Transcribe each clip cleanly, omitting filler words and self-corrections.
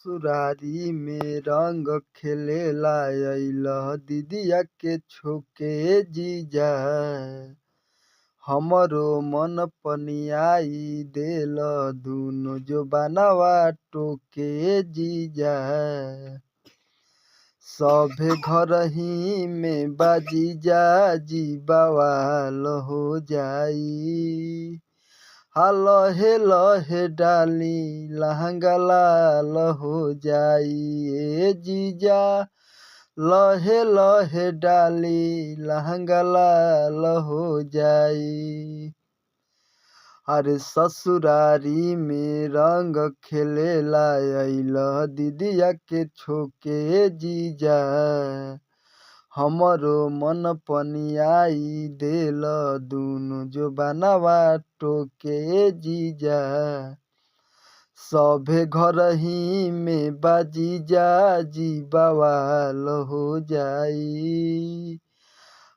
ससुरारी में रंग खेलेला अइलह दीदिया के छोके जीजा। हमरो मन पनियाई देल दुनो जोबनवा टोके जीजा। सभे घरही में बाजीजा जी बवाल हो जाई। लहे लहे डाली लहंगा लाल हो जाई ए जीजा। लहे लहे डाली लहंगा लाल हो जाई। अरे ससुरारी में रंग खेलेला अइलह दीदिया के छोके जीजा। हमरो मन पनियाई देल दुनो जोबनवा टोके जीजा। सभे घरही में बाजीजा जी बवाल हो जाई।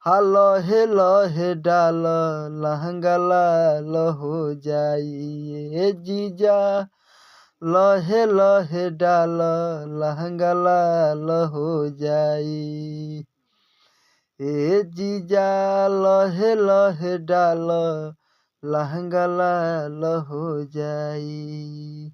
लहे लहे डाल लहंगा लाल हो जाई ए जीजा। लहे लहे डाल लहंगा लाल हो जाई ए जीजा। लहे लहे डाल लहंगा लाल हो जाई।